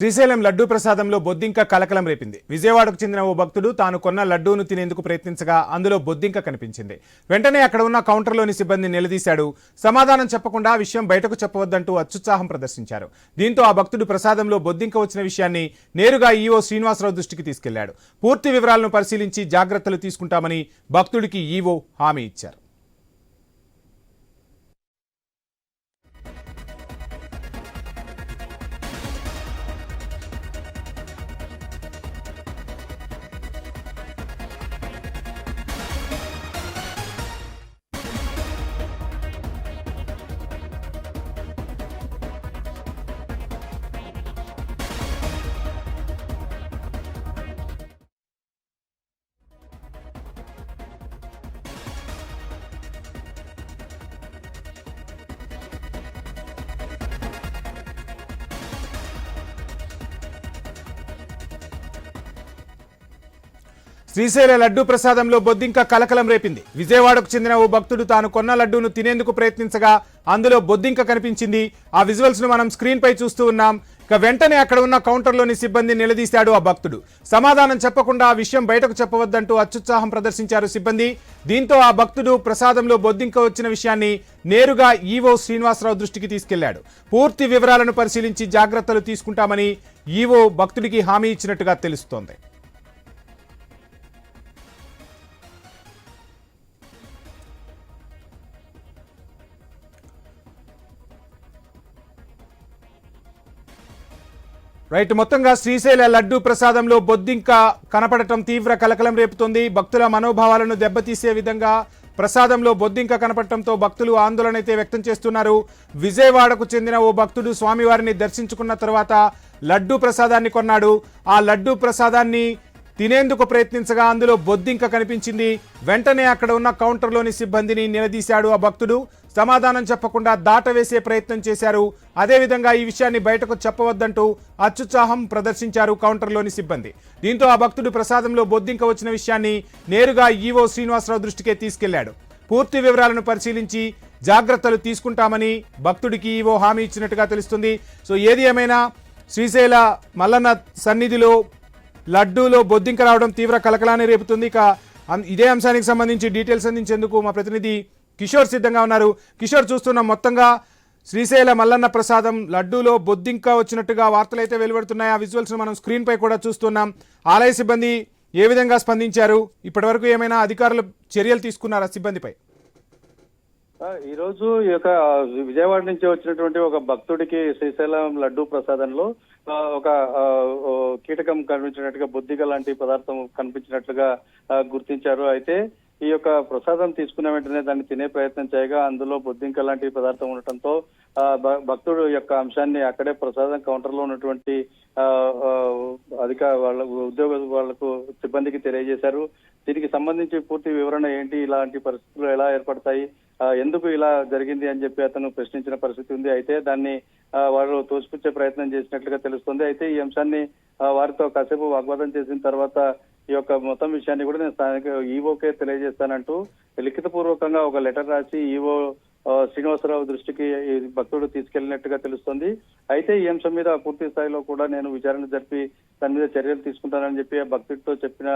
శ్రీశైలం లడ్డూ ప్రసాదంలో బొద్దింక కలకలం రేపింది. విజయవాడకు చెందిన ఓ భక్తుడు తాను కొన్న లడ్డూను తినేందుకు ప్రయత్నించగా అందులో బొద్దింక కనిపించింది. వెంటనే అక్కడ ఉన్న కౌంటర్లోని సిబ్బంది నిలదీశాడు. సమాధానం చెప్పకుండా ఆ విషయం బయటకు చెప్పవద్దంటూ అత్యుత్సాహం ప్రదర్శించారు. దీంతో ఆ భక్తుడు ప్రసాదంలో బొద్దింక వచ్చిన విషయాన్ని నేరుగా ఈవో శ్రీనివాసరావు దృష్టికి తీసుకెళ్లాడు. పూర్తి వివరాలను పరిశీలించి జాగ్రత్తలు తీసుకుంటామని భక్తుడికి ఈవో హామీ ఇచ్చారు. శ్రీశైల లడ్డూ ప్రసాదంలో బొద్దింక కలకలం రేపింది. విజయవాడకు చెందిన ఓ భక్తుడు తాను కొన్న లడ్డూను తినేందుకు ప్రయత్నించగా అందులో బొద్దింక కనిపించింది. ఆ విజువల్స్ ను మనం స్క్రీన్ పై చూస్తూ ఉన్నాం. ఇక వెంటనే అక్కడ ఉన్న కౌంటర్లోని సిబ్బంది నిలదీశాడు ఆ భక్తుడు. సమాధానం చెప్పకుండా ఆ విషయం బయటకు చెప్పవద్దంటూ అత్యుత్సాహం ప్రదర్శించారు సిబ్బంది. దీంతో ఆ భక్తుడు ప్రసాదంలో బొద్దింక వచ్చిన విషయాన్ని నేరుగా ఈవో శ్రీనివాసరావు దృష్టికి తీసుకెళ్లాడు. పూర్తి వివరాలను పరిశీలించి జాగ్రత్తలు తీసుకుంటామని ఈవో భక్తుడికి హామీ ఇచ్చినట్టుగా తెలుస్తోంది. రైట్, మొత్తంగా శ్రీశైల లడ్డూ ప్రసాదంలో బొద్దింక కనపడటం తీవ్ర కలకలం రేపుతోంది. భక్తుల మనోభావాలను దెబ్బతీసే విధంగా ప్రసాదంలో బొద్దింక కనపడటంతో భక్తులు ఆందోళన అయితే వ్యక్తం చేస్తున్నారు. విజయవాడకు చెందిన ఓ భక్తుడు స్వామివారిని దర్శించుకున్న తర్వాత లడ్డూ ప్రసాదాన్ని కొన్నాడు. ఆ లడ్డూ ప్రసాదాన్ని తినేందుకు ప్రయత్నించగా అందులో బొద్దింక కనిపించింది. వెంటనే అక్కడ ఉన్న కౌంటర్లోని సిబ్బందిని నిలదీశాడు ఆ భక్తుడు. సమాధానం చెప్పకుండా దాటవేసే ప్రయత్నం చేశారు. అదేవిధంగా ఈ విషయాన్ని బయటకు చెప్పవద్దంటూ అత్యుత్సాహం ప్రదర్శించారు కౌంటర్లోని సిబ్బంది. దీంతో ఆ భక్తుడు ప్రసాదంలో బొద్దింక వచ్చిన విషయాన్ని నేరుగా ఈవో శ్రీనివాసరావు దృష్టికే తీసుకెళ్లాడు. పూర్తి వివరాలను పరిశీలించి జాగ్రత్తలు తీసుకుంటామని భక్తుడికి ఈవో హామీ ఇచ్చినట్టుగా తెలుస్తుంది. సో ఏది ఏమైనా శ్రీశైల మల్లన్న సన్నిధిలో లడ్డూలో బొద్దింక రావడం తీవ్ర కలకలాన్ని రేపుతుంది. ఇక ఇదే అంశానికి సంబంధించి డీటెయిల్స్ అందించేందుకు మా ప్రతినిధి కిషోర్ సిద్ధంగా ఉన్నారు. కిషోర్, చూస్తున్నాం మొత్తంగా శ్రీశైల మల్లన్న ప్రసాదం లడ్డూలో బొద్దింక వచ్చినట్టుగా వార్తలు అయితే వెలువడుతున్నాయి. ఆ విజువల్స్ మనం స్క్రీన్ పై కూడా చూస్తున్నాం. ఆలయ సిబ్బంది ఏ విధంగా స్పందించారు? ఇప్పటివరకు ఏమైనా అధికారులు చర్యలు తీసుకున్నారా సిబ్బందిపై? ఈ రోజు ఈ యొక్క విజయవాడ నుంచి వచ్చినటువంటి ఒక భక్తుడికి శ్రీశైలం లడ్డూ ప్రసాదంలో ఒక కీటకం కనిపించినట్టుగా బొద్దిక లాంటి పదార్థం కనిపించినట్లుగా గుర్తించారు. అయితే ఈ యొక్క ప్రసాదం తీసుకున్న వెంటనే దాన్ని తినే ప్రయత్నం చేయగా అందులో బొద్దింక లాంటి పదార్థం ఉండటంతో భక్తుడు యొక్క అంశాన్ని అక్కడే ప్రసాదం కౌంటర్ లో ఉన్నటువంటి వాళ్ళ ఉద్యోగ వాళ్లకు సిబ్బందికి తెలియజేశారు. దీనికి సంబంధించి పూర్తి వివరణ ఏంటి, ఇలాంటి పరిస్థితులు ఎలా ఏర్పడతాయి, ఎందుకు ఇలా జరిగింది అని చెప్పి అతను ప్రశ్నించిన పరిస్థితి ఉంది. అయితే దాన్ని వారు తోసిపుచ్చే ప్రయత్నం చేసినట్లుగా తెలుస్తుంది. అయితే ఈ అంశాన్ని వారితో కాసేపు వాగ్వాదం చేసిన తర్వాత ఈ యొక్క మొత్తం విషయాన్ని కూడా నేను స్థానిక ఈవోకే తెలియజేస్తానంటూ లిఖితపూర్వకంగా ఒక లెటర్ రాసి ఈవో శ్రీనివాసరావు దృష్టికి భక్తుడు తీసుకెళ్లినట్టుగా తెలుస్తుంది. అయితే ఈ అంశం మీద పూర్తి స్థాయిలో కూడా నేను విచారణ జరిపి దాని మీద చర్యలు తీసుకుంటానని చెప్పి ఆ భక్తుడితో చెప్పిన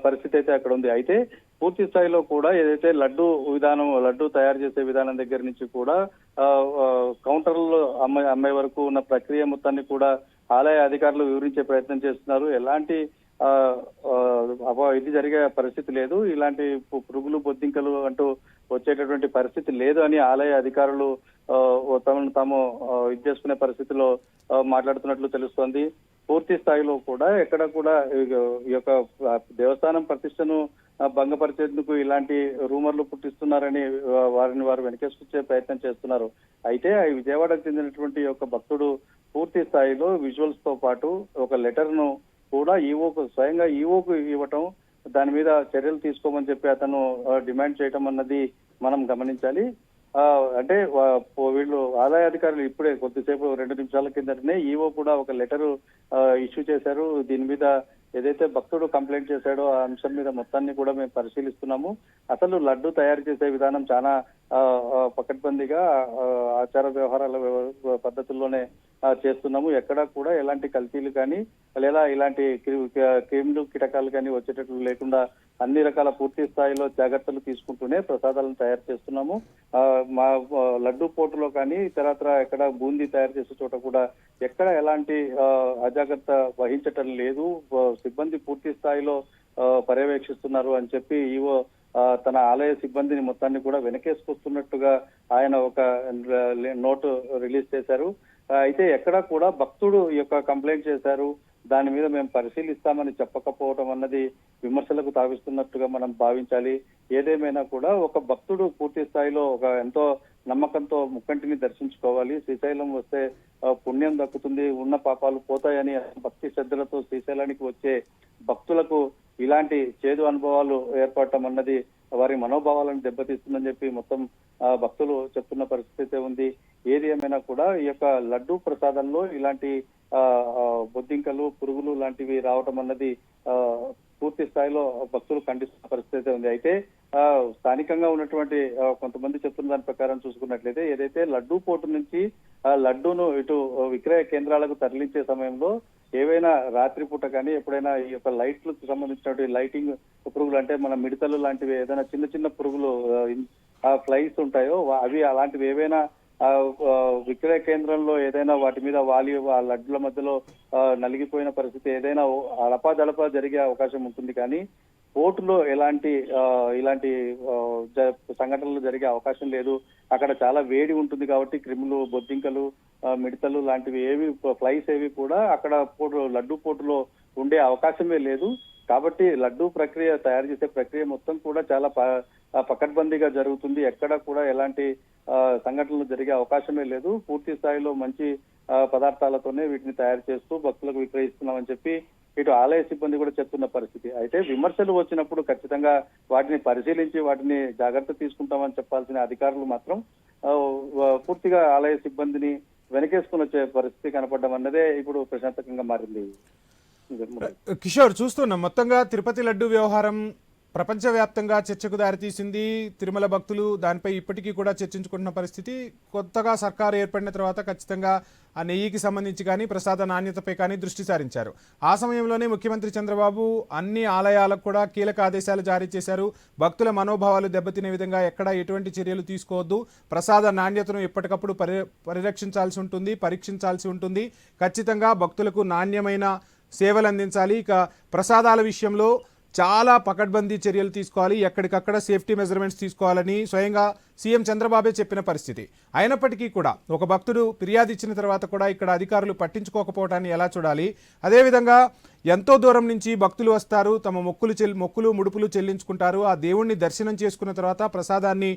పరిస్థితి అయితే అక్కడ ఉంది. అయితే పూర్తి స్థాయిలో కూడా ఏదైతే లడ్డు తయారు చేసే విధానం దగ్గర నుంచి కూడా కౌంటర్లో అమ్మే వరకు ఉన్న ప్రక్రియ మొత్తాన్ని కూడా ఆలయ అధికారులు వివరించే ప్రయత్నం చేస్తున్నారు. ఎలాంటి ఇది జరిగే పరిస్థితి లేదు, ఇలాంటి పురుగులు బొద్దింకలు అంటూ వచ్చేటటువంటి పరిస్థితి లేదు అని ఆలయ అధికారులు తమను తాము ఇది చేసుకునే పరిస్థితిలో మాట్లాడుతున్నట్లు తెలుస్తోంది. పూర్తి స్థాయిలో కూడా ఎక్కడ కూడా ఈ యొక్క దేవస్థానం ప్రతిష్టను భంగపరిచేందుకు ఇలాంటి రూమర్లు పుట్టిస్తున్నారని వారు వెనకేసుకొచ్చే ప్రయత్నం చేస్తున్నారు. అయితే విజయవాడకు చెందినటువంటి యొక్క భక్తుడు పూర్తి స్థాయిలో విజువల్స్ తో పాటు ఒక లెటర్ ను కూడా స్వయంగా ఈవోకు ఇవ్వటం, దాని మీద చర్యలు తీసుకోమని చెప్పి అతను డిమాండ్ చేయటం అన్నది మనం గమనించాలి. అంటే వీళ్ళు ఆదాయ అధికారులు ఇప్పుడే కొద్దిసేపు 2 నిమిషాల కిందటనే ఈవో కూడా ఒక లెటర్ ఇష్యూ చేశారు. దీని మీద ఏదైతే భక్తుడు కంప్లైంట్ చేశాడో ఆ అంశం మీద మొత్తాన్ని కూడా మేము పరిశీలిస్తున్నాము. అసలు లడ్డు తయారు చేసే విధానం చాలా పకడ్బందీగా ఆచార వ్యవహారాల పద్ధతుల్లోనే చేస్తున్నాము. ఎక్కడా కూడా ఎలాంటి కల్తీలు కానీ లేదా ఇలాంటి క్రిములు కీటకాలు కానీ వచ్చేటట్లు లేకుండా అన్ని రకాల పూర్తి స్థాయిలో జాగ్రత్తలు తీసుకుంటూనే ప్రసాదాలను తయారు చేస్తున్నాము. మా లడ్డు పోటులో కానీ ఇతరత్ర ఎక్కడ బూందీ తయారు చేసే చోట కూడా ఎక్కడ ఎలాంటి అజాగ్రత్త వహించటం లేదు. సిబ్బంది పూర్తి స్థాయిలో పర్యవేక్షిస్తున్నారు అని చెప్పి ఈవో తన ఆలయ సిబ్బందిని మొత్తాన్ని కూడా వెనకేసుకొస్తున్నట్టుగా ఆయన ఒక నోటు రిలీజ్ చేశారు. అయితే ఎక్కడా కూడా భక్తుడు యొక్క కంప్లైంట్ చేశారు, దాని మీద మేము పరిశీలిస్తామని చెప్పకపోవడం అన్నది విమర్శలకు తావిస్తున్నట్టుగా మనం భావించాలి. ఏదేమైనా కూడా ఒక భక్తుడు పూర్తి స్థాయిలో ఒక ఎంతో నమ్మకంతో ముక్కంటిని దర్శించుకోవాలి. శ్రీశైలం వస్తే పుణ్యం దక్కుతుంది, ఉన్న పాపాలు పోతాయని భక్తి శ్రద్ధలతో శ్రీశైలానికి వచ్చే భక్తులకు ఇలాంటి చేదు అనుభవాలు ఏర్పడటం అన్నది వారి మనోభావాలను దెబ్బతీస్తుందని చెప్పి మొత్తం భక్తులు చెప్తున్న పరిస్థితి ఉంది. ఏది ఏమైనా కూడా ఈ యొక్క లడ్డూ ప్రసాదంలో ఇలాంటి బొద్దింకలు, పురుగులు లాంటివి రావటం అన్నది పూర్తి స్థాయిలో భక్తులు ఖండిస్తున్న పరిస్థితి ఉంది. అయితే స్థానికంగా ఉన్నటువంటి కొంతమంది చెప్తున్న దాని ప్రకారం చూసుకున్నట్లయితే ఏదైతే లడ్డూ పోటు నుంచి లడ్డూను ఇటు విక్రయ కేంద్రాలకు తరలించే సమయంలో ఏవైనా రాత్రిపూట కానీ ఎప్పుడైనా ఈ యొక్క లైట్లకు సంబంధించినటువంటి లైటింగ్ పురుగులు అంటే మన మిడతలు లాంటివి ఏదైనా చిన్న చిన్న పురుగులు ఫ్లైస్ ఉంటాయో అవి అలాంటివి ఏవైనా విక్రయ కేంద్రంలో ఏదైనా వాటి మీద వాలి ఆ లడ్ల మధ్యలో నలిగిపోయిన పరిస్థితి ఏదైనా అలపాదలపా జరిగే అవకాశం ఉంటుంది. కానీ పోర్టులో ఇలాంటి సంఘటనలు జరిగే అవకాశం లేదు. అక్కడ చాలా వేడి ఉంటుంది కాబట్టి క్రిములు, బొద్దింకలు, మిడతలు లాంటివి ఏవి ఫ్లైస్ ఏవి కూడా అక్కడ లడ్డు పోటులో ఉండే అవకాశమే లేదు. కాబట్టి లడ్డు ప్రక్రియ తయారు చేసే ప్రక్రియ మొత్తం కూడా చాలా పకడ్బందీగా జరుగుతుంది. ఎక్కడ కూడా ఎలాంటి సంఘటనలు జరిగే అవకాశమే లేదు. పూర్తి స్థాయిలో మంచి పదార్థాలతోనే వీటిని తయారు చేస్తూ భక్తులకు విక్రయిస్తున్నామని చెప్పి ఇటు ఆలయ సిబ్బంది కూడా చెప్తున్న పరిస్థితి. అయితే విమర్శలు వచ్చినప్పుడు ఖచ్చితంగా వాటిని పరిశీలించి వాటిని జాగ్రత్త తీసుకుంటామని చెప్పాల్సిన అధికారులు మాత్రం పూర్తిగా ఆలయ సిబ్బందిని వెనకేసుకుని వచ్చే పరిస్థితి కనపడడం అన్నదే ఇప్పుడు ప్రశాంతకంగా మారింది. కిషోర్, చూస్తున్నాం మొత్తంగా తిరుపతి లడ్డు వ్యవహారం ప్రపంచవ్యాప్తంగా చర్చకు దారితీసింది. తిరుమల భక్తులు దానిపై ఇప్పటికీ కూడా చర్చించుకుంటున్న పరిస్థితి. కొత్తగా సర్కారు ఏర్పడిన తర్వాత ఖచ్చితంగా ఆ నెయ్యికి సంబంధించి కానీ ప్రసాద నాణ్యతపై కానీ దృష్టి సారించారు. ఆ సమయంలోనే ముఖ్యమంత్రి చంద్రబాబు అన్ని ఆలయాలకు కూడా కీలక ఆదేశాలు జారీ చేశారు. భక్తుల మనోభావాలు దెబ్బతినే విధంగా ఎక్కడా ఎటువంటి చర్యలు తీసుకోవద్దు, ప్రసాద నాణ్యతను ఎప్పటికప్పుడు పరిరక్షించాల్సి ఉంటుంది, పరీక్షించాల్సి ఉంటుంది, ఖచ్చితంగా భక్తులకు నాణ్యమైన సేవలు అందించాలి. ఇక ప్రసాదాల విషయంలో చాలా పకడ్బందీ చర్యలు తీసుకోవాలి, ఎక్కడికక్కడ సేఫ్టీ మెజర్మెంట్స్ తీసుకోవాలని స్వయంగా సీఎం చంద్రబాబే చెప్పిన పరిస్థితి. అయినప్పటికీ కూడా ఒక భక్తుడు ఫిర్యాదు ఇచ్చిన తర్వాత కూడా ఇక్కడ అధికారులు పట్టించుకోకపోవటాన్ని ఎలా చూడాలి? అదేవిధంగా ఎంతో దూరం నుంచి భక్తులు వస్తారు, తమ మొక్కులు ముడుపులు చెల్లించుకుంటారు, ఆ దేవుణ్ణి దర్శనం చేసుకున్న తర్వాత ప్రసాదాన్ని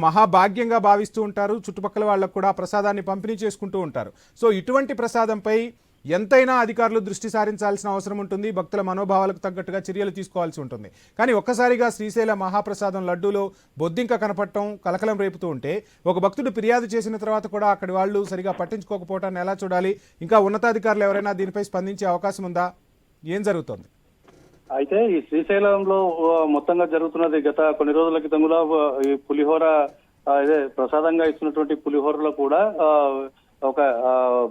మహాభాగ్యంగా భావిస్తూ ఉంటారు, చుట్టుపక్కల వాళ్ళకు కూడా ప్రసాదాన్ని పంపిణీ చేసుకుంటూ ఉంటారు. సో ఇటువంటి ప్రసాదంపై ఎంతైనా అధికారులు దృష్టి సారించాల్సిన అవసరం ఉంటుంది, భక్తుల మనోభావాలకు తగ్గట్టుగా చర్యలు తీసుకోవాల్సి ఉంటుంది. కానీ ఒక్కసారిగా శ్రీశైల మహాప్రసాదం లడ్డూలో బొద్దింక కనపడటం కలకలం రేపుతూ ఉంటే ఒక భక్తుడు ఫిర్యాదు చేసిన తర్వాత కూడా అక్కడి వాళ్ళు సరిగా పట్టించుకోకపోవటాన్ని ఎలా చూడాలి? ఇంకా ఉన్నతాధికారులు ఎవరైనా దీనిపై స్పందించే అవకాశం ఉందా? ఏం జరుగుతోంది? అయితే ఈ శ్రీశైలంలో మొత్తంగా జరుగుతున్నది గత కొన్ని రోజుల క్రితం కూడా ఈ పులిహోర అదే ప్రసాదంగా ఇచ్చినటువంటి పులిహోరలో కూడా ఒక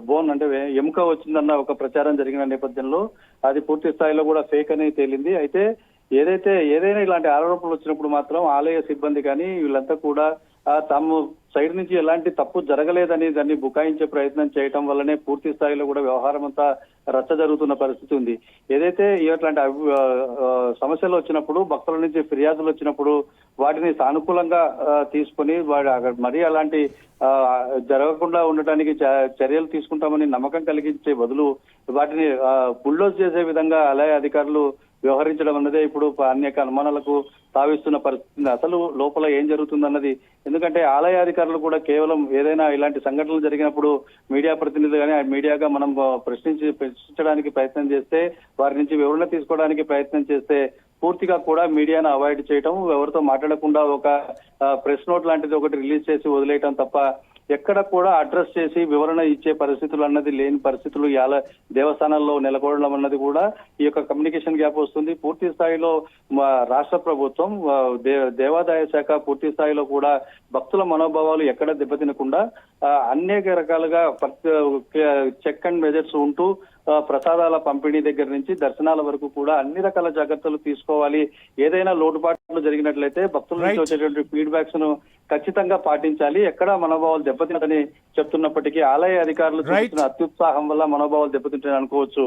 బోన్ అంటే ఎముక వచ్చిందన్న ఒక ప్రచారం జరిగిన నేపథ్యంలో అది పూర్తి స్థాయిలో కూడా ఫేక్ అని తేలింది. అయితే ఏదైనా ఇలాంటి ఆరోపణలు వచ్చినప్పుడు మాత్రం ఆలయ సిబ్బంది కానీ వీళ్ళంతా కూడా తాము సైడ్ నుంచి ఎలాంటి తప్పు జరగలేదని దాన్ని బుకాయించే ప్రయత్నం చేయటం వల్లనే పూర్తి స్థాయిలో కూడా వ్యవహారం అంతా రచ్చ జరుగుతున్న పరిస్థితి ఉంది. ఏదైతే ఇట్లాంటి సమస్యలు వచ్చినప్పుడు, భక్తుల నుంచి ఫిర్యాదులు వచ్చినప్పుడు వాటిని సానుకూలంగా తీసుకుని మరీ అలాంటి జరగకుండా ఉండటానికి చర్యలు తీసుకుంటామని నమ్మకం కలిగించే బదులు వాటిని బుల్డోజ్ చేసే విధంగా ఆలయ అధికారులు వ్యవహరించడం అన్నదే ఇప్పుడు అనేక అనుమానాలకు తావిస్తున్న పరిస్థితి. అసలు లోపల ఏం జరుగుతుందన్నది, ఎందుకంటే ఆలయ అధికారులు కూడా కేవలం ఏదైనా ఇలాంటి సంఘటనలు జరిగినప్పుడు మీడియా ప్రతినిధులు కానీ మీడియాగా మనం ప్రశ్నించడానికి ప్రయత్నం చేస్తే, వారి నుంచి వివరణ తీసుకోవడానికి ప్రయత్నం చేస్తే పూర్తిగా కూడా మీడియాను అవాయిడ్ చేయటం, ఎవరితో మాట్లాడకుండా ఒక ప్రెస్ నోట్ లాంటిది ఒకటి రిలీజ్ చేసి వదిలేయటం తప్ప ఎక్కడ కూడా అడ్రస్ చేసి వివరణ ఇచ్చే పరిస్థితులు అన్నది లేని పరిస్థితులు ఇవాళ దేవస్థానాల్లో నెలకొనడం అన్నది కూడా ఈ యొక్క కమ్యూనికేషన్ గ్యాప్ వస్తుంది. పూర్తి స్థాయిలో రాష్ట్ర ప్రభుత్వం దేవాదాయ శాఖ పూర్తి స్థాయిలో కూడా భక్తుల మనోభావాలు ఎక్కడ దెబ్బతినకుండా అనేక రకాలుగా చెక్ అండ్ మెజర్స్ ఉంటూ ప్రసాదాల పంపిణీ దగ్గర నుంచి దర్శనాల వరకు కూడా అన్ని రకాల జాగ్రత్తలు తీసుకోవాలి. ఏదైనా లోటుపాట్లు జరిగినట్లయితే భక్తుల నుంచి వచ్చేటువంటి ఫీడ్బ్యాక్స్ ను ఖచ్చితంగా పాటించాలి. ఎక్కడ మనోభావాలు దెబ్బతినదని చెప్తున్నప్పటికీ ఆలయ అధికారులు చూపిస్తున్న అత్యుత్సాహం వల్ల మనోభావాలు దెబ్బతింటాయని అనుకోవచ్చు.